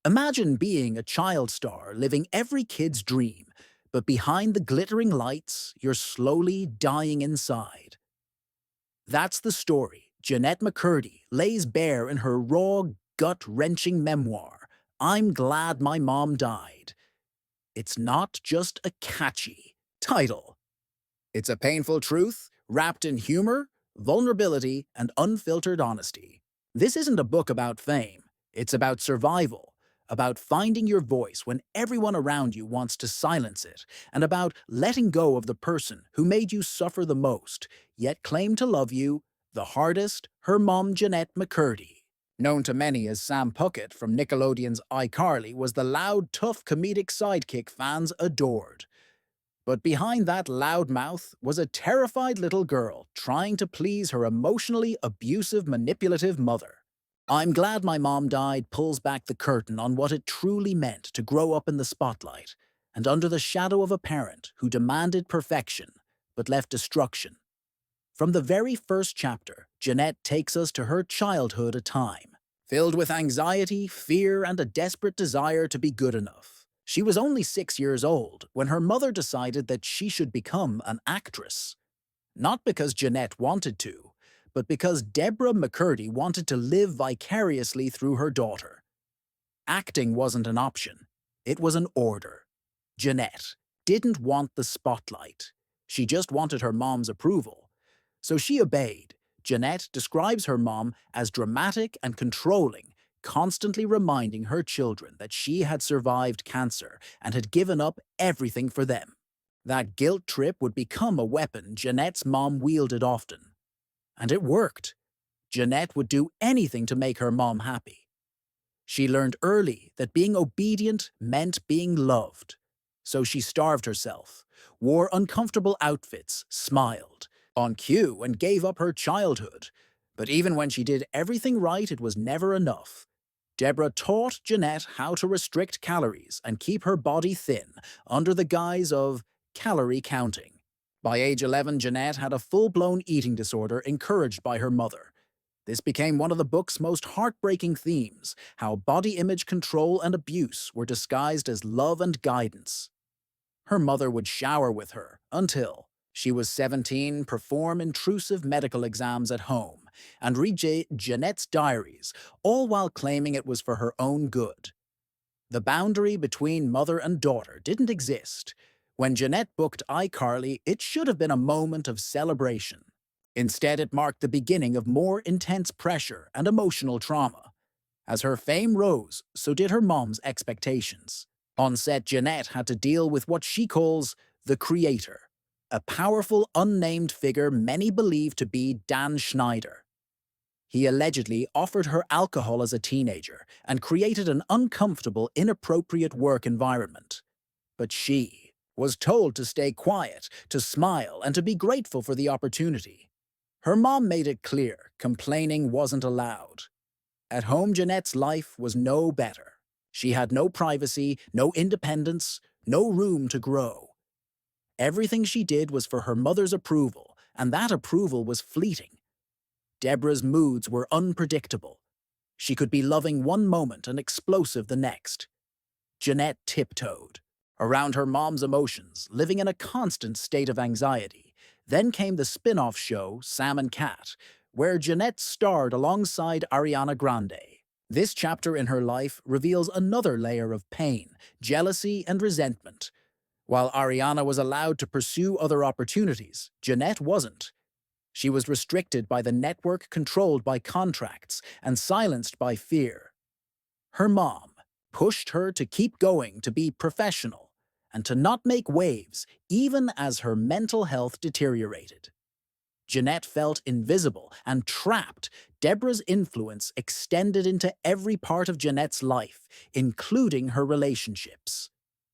Imagine being a child star living every kid's dream, but behind the glittering lights, you're slowly dying inside. That's the story Jennette McCurdy lays bare in her raw, gut-wrenching memoir, I'm Glad My Mom Died. It's not just a catchy title. It's a painful truth wrapped in humor, vulnerability, and unfiltered honesty. This isn't a book about fame. It's about survival, about finding your voice when everyone around you wants to silence it, and about letting go of the person who made you suffer the most, yet claimed to love you the hardest, her mom Jennette McCurdy. Known to many as Sam Puckett from Nickelodeon's iCarly, was the loud, tough comedic sidekick fans adored. But behind that loud mouth was a terrified little girl trying to please her emotionally abusive, manipulative mother. I'm Glad My Mom Died pulls back the curtain on what it truly meant to grow up in the spotlight and under the shadow of a parent who demanded perfection but left destruction. From the very first chapter, Jennette takes us to her childhood, a time filled with anxiety, fear, and a desperate desire to be good enough. She was only 6 years old when her mother decided that she should become an actress. Not because Jennette wanted to, but because Deborah McCurdy wanted to live vicariously through her daughter. Acting wasn't an option. It was an order. Jennette didn't want the spotlight. She just wanted her mom's approval. So she obeyed. Jennette describes her mom as dramatic and controlling, constantly reminding her children that she had survived cancer and had given up everything for them. That guilt trip would become a weapon Jennette's mom wielded often. And it worked. Jennette would do anything to make her mom happy. She learned early that being obedient meant being loved. So she starved herself, wore uncomfortable outfits, smiled on cue, and gave up her childhood. But even when she did everything right, it was never enough. Deborah taught Jennette how to restrict calories and keep her body thin under the guise of calorie counting. By age 11, Jennette had a full-blown eating disorder encouraged by her mother. This became one of the book's most heartbreaking themes, how body image control and abuse were disguised as love and guidance. Her mother would shower with her until she was 17, perform intrusive medical exams at home, and read Jennette's diaries, all while claiming it was for her own good. The boundary between mother and daughter didn't exist. When Jennette booked iCarly, it should have been a moment of celebration. Instead, it marked the beginning of more intense pressure and emotional trauma. As her fame rose, so did her mom's expectations. On set, Jennette had to deal with what she calls the creator, a powerful, unnamed figure many believe to be Dan Schneider. He allegedly offered her alcohol as a teenager and created an uncomfortable, inappropriate work environment. But she was told to stay quiet, to smile, and to be grateful for the opportunity. Her mom made it clear complaining wasn't allowed. At home, Jennette's life was no better. She had no privacy, no independence, no room to grow. Everything she did was for her mother's approval, and that approval was fleeting. Deborah's moods were unpredictable. She could be loving one moment and explosive the next. Jennette tiptoed around her mom's emotions, living in a constant state of anxiety. Then came the spin-off show, Sam and Cat, where Jennette starred alongside Ariana Grande. This chapter in her life reveals another layer of pain, jealousy, and resentment. While Ariana was allowed to pursue other opportunities, Jennette wasn't. She was restricted by the network, controlled by contracts, and silenced by fear. Her mom pushed her to keep going, to be professional, and to not make waves, even as her mental health deteriorated. Jennette felt invisible and trapped. Deborah's influence extended into every part of Jennette's life, including her relationships.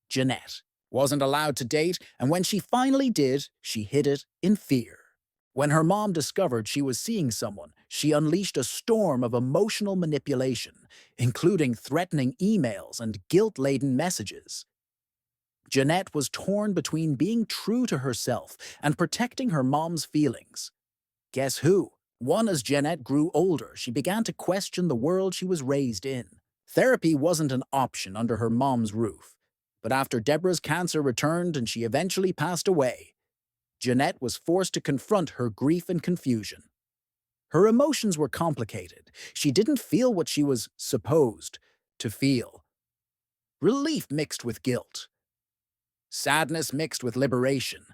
Jennette wasn't allowed to date, and when she finally did, she hid it in fear. When her mom discovered she was seeing someone, she unleashed a storm of emotional manipulation, including threatening emails and guilt-laden messages. Jennette was torn between being true to herself and protecting her mom's feelings. Guess who? As Jennette grew older, she began to question the world she was raised in. Therapy wasn't an option under her mom's roof, but after Deborah's cancer returned and she eventually passed away, Jennette was forced to confront her grief and confusion. Her emotions were complicated. She didn't feel what she was supposed to feel. Relief mixed with guilt. Sadness mixed with liberation.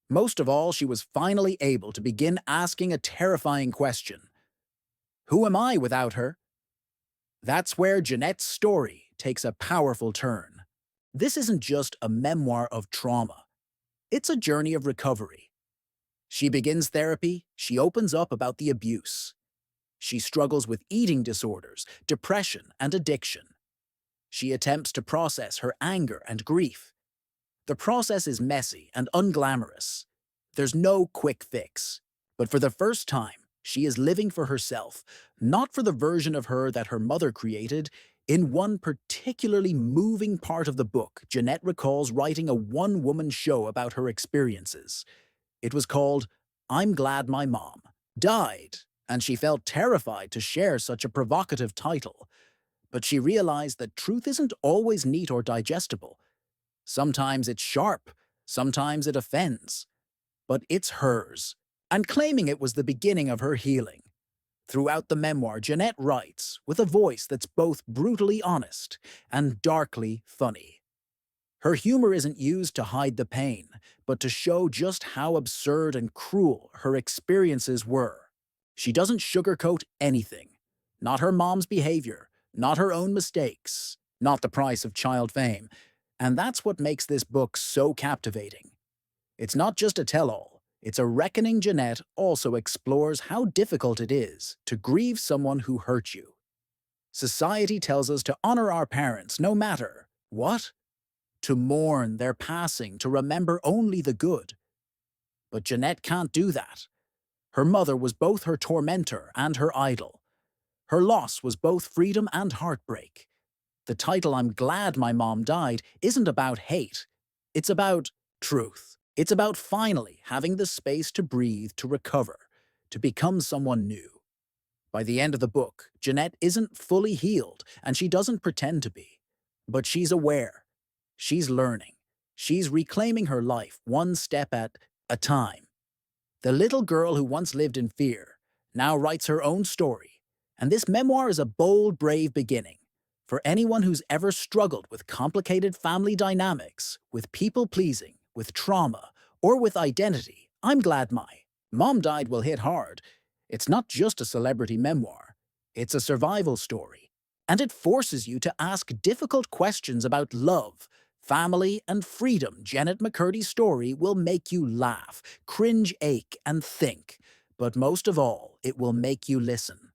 Most of all, she was finally able to begin asking a terrifying question. Who am I without her? That's where Jennette's story takes a powerful turn. This isn't just a memoir of trauma. It's a journey of recovery. She begins therapy, she opens up about the abuse. She struggles with eating disorders, depression, and addiction. She attempts to process her anger and grief. The process is messy and unglamorous. There's no quick fix. But for the first time, she is living for herself, not for the version of her that her mother created. In one particularly moving part of the book, Jennette recalls writing a one-woman show about her experiences. It was called I'm Glad My Mom Died, and she felt terrified to share such a provocative title. But she realized that truth isn't always neat or digestible. Sometimes it's sharp, sometimes it offends. But it's hers, and claiming it was the beginning of her healing. Throughout the memoir, Jennette writes with a voice that's both brutally honest and darkly funny. Her humor isn't used to hide the pain, but to show just how absurd and cruel her experiences were. She doesn't sugarcoat anything. Not her mom's behavior, not her own mistakes, not the price of child fame. And that's what makes this book so captivating. It's not just a tell-all, it's a reckoning. Jennette also explores how difficult it is to grieve someone who hurt you. Society tells us to honor our parents no matter what, to mourn their passing, to remember only the good. But Jennette can't do that. Her mother was both her tormentor and her idol. Her loss was both freedom and heartbreak. The title I'm Glad My Mom Died isn't about hate. It's about truth. It's about finally having the space to breathe, to recover, to become someone new. By the end of the book, Jennette isn't fully healed, and she doesn't pretend to be. But she's aware. She's learning. She's reclaiming her life one step at a time. The little girl who once lived in fear now writes her own story, and this memoir is a bold, brave beginning. For anyone who's ever struggled with complicated family dynamics, with people-pleasing, with trauma, or with identity, I'm Glad My Mom Died will hit hard. It's not just a celebrity memoir. It's a survival story. And it forces you to ask difficult questions about love, family, and freedom. Jennette McCurdy's story will make you laugh, cringe, ache, and think. But most of all, it will make you listen.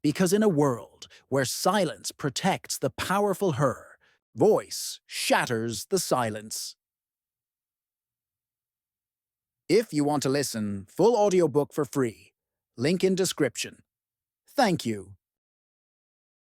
Because in a world where silence protects the powerful, her voice shatters the silence. If you want to listen, full audiobook for free. Link in description. Thank you.